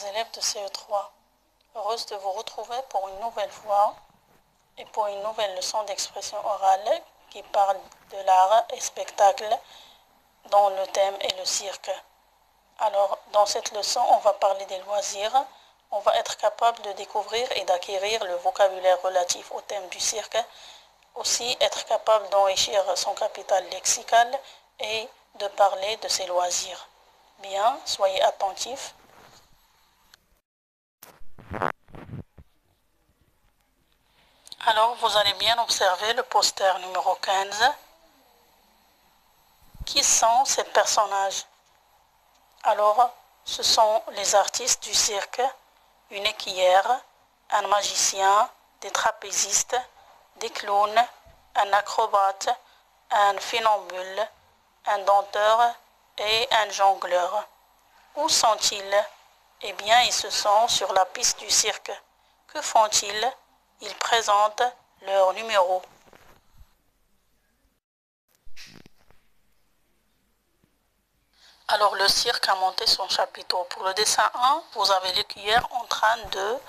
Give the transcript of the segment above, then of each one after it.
chers élèves de CE3, heureuse de vous retrouver pour une nouvelle fois et pour une nouvelle leçon d'expression orale qui parle de l'art et spectacle dont le thème est le cirque. Alors, dans cette leçon, on va parler des loisirs. On va être capable de découvrir et d'acquérir le vocabulaire relatif au thème du cirque, aussi être capable d'enrichir son capital lexical et de parler de ses loisirs. Bien, soyez attentifs. Alors, vous allez bien observer le poster numéro 15. Qui sont ces personnages? Alors, ce sont les artistes du cirque, une écuyère, un magicien, des trapézistes, des clowns, un acrobate, un funambule, un dompteur et un jongleur. Où sont-ils? Eh bien, ils se sont sur la piste du cirque. Que font-ils? Ils présentent leur numéro. Alors, le cirque a monté son chapiteau. Pour le dessin 1, vous avez l'écuyère en train de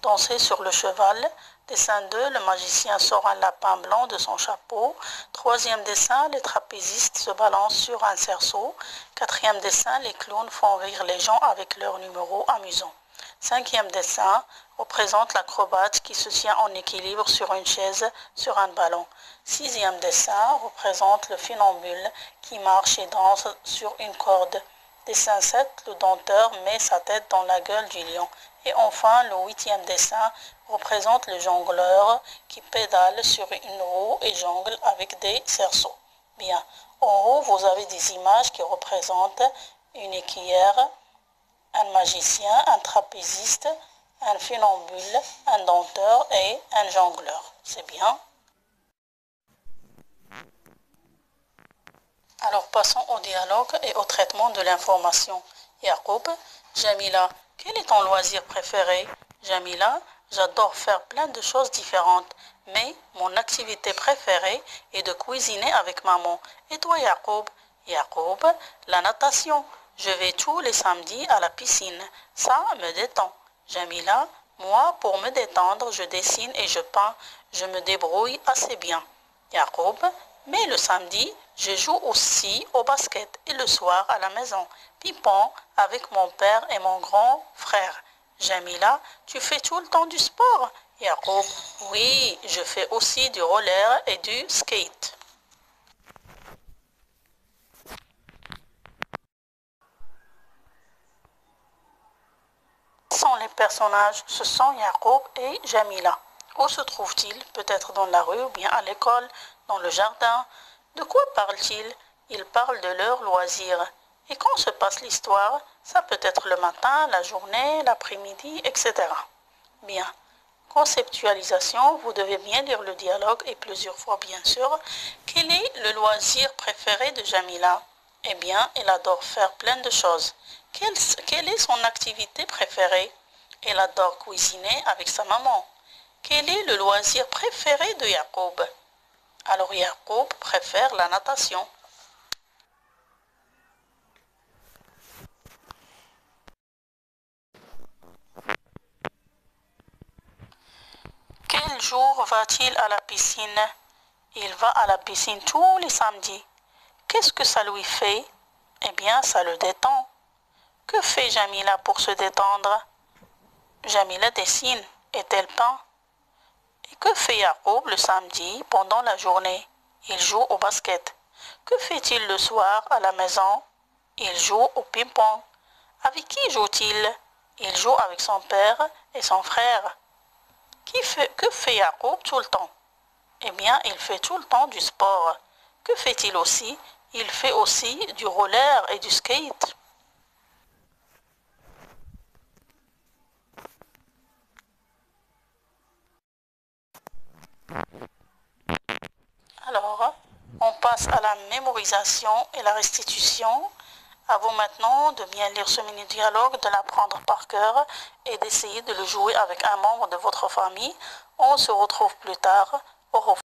danser sur le cheval. Dessin 2, le magicien sort un lapin blanc de son chapeau. Troisième dessin, les trapézistes se balancent sur un cerceau. Quatrième dessin, les clowns font rire les gens avec leurs numéros amusants. Cinquième dessin représente l'acrobate qui se tient en équilibre sur une chaise sur un ballon. Sixième dessin représente le funambule qui marche et danse sur une corde. Dessin 7, le dompteur met sa tête dans la gueule du lion. Et enfin, le huitième dessin représente le jongleur qui pédale sur une roue et jongle avec des cerceaux. Bien, en haut, vous avez des images qui représentent une écuyère, un magicien, un trapéziste, un funambule, un dompteur et un jongleur. C'est bien. Alors passons au dialogue et au traitement de l'information. Yacoub, Jamila, quel est ton loisir préféré? Jamila, j'adore faire plein de choses différentes, mais mon activité préférée est de cuisiner avec maman. Et toi, Yacoub? Yacoub, la natation. Je vais tous les samedis à la piscine. Ça me détend. Jamila, moi, pour me détendre, je dessine et je peins. Je me débrouille assez bien. Yacoub, mais le samedi, je joue aussi au basket et le soir à la maison. Ping-pong avec mon père et mon grand frère. Jamila, tu fais tout le temps du sport? Yacoub, oui, je fais aussi du roller et du skate. Qui sont les personnages? Ce sont Yacoub et Jamila. Où se trouvent-ils? Peut-être dans la rue ou bien à l'école, dans le jardin. De quoi parlent-ils? Ils parlent de leurs loisirs. Et quand se passe l'histoire? Ça peut être le matin, la journée, l'après-midi, etc. Bien. Conceptualisation, vous devez bien lire le dialogue et plusieurs fois bien sûr. Quel est le loisir préféré de Jamila? Eh bien, elle adore faire plein de choses. Quelle est son activité préférée? Elle adore cuisiner avec sa maman. Quel est le loisir préféré de Yacoub? Alors Yacoub préfère la natation. Quel jour va-t-il à la piscine? Il va à la piscine tous les samedis. Qu'est-ce que ça lui fait? Eh bien, ça le détend. Que fait Jamila pour se détendre? Jamila dessine et elle peint. Et que fait Yacoub le samedi pendant la journée? Il joue au basket. Que fait-il le soir à la maison? Il joue au ping-pong. Avec qui joue-t-il? Il joue avec son père et son frère. Que fait Yacoub tout le temps? Eh bien, il fait tout le temps du sport. Que fait-il aussi? Il fait aussi du roller et du skate. Alors, on passe à la mémorisation et la restitution. À vous maintenant de bien lire ce mini-dialogue, de l'apprendre par cœur et d'essayer de le jouer avec un membre de votre famille. On se retrouve plus tard. Au revoir.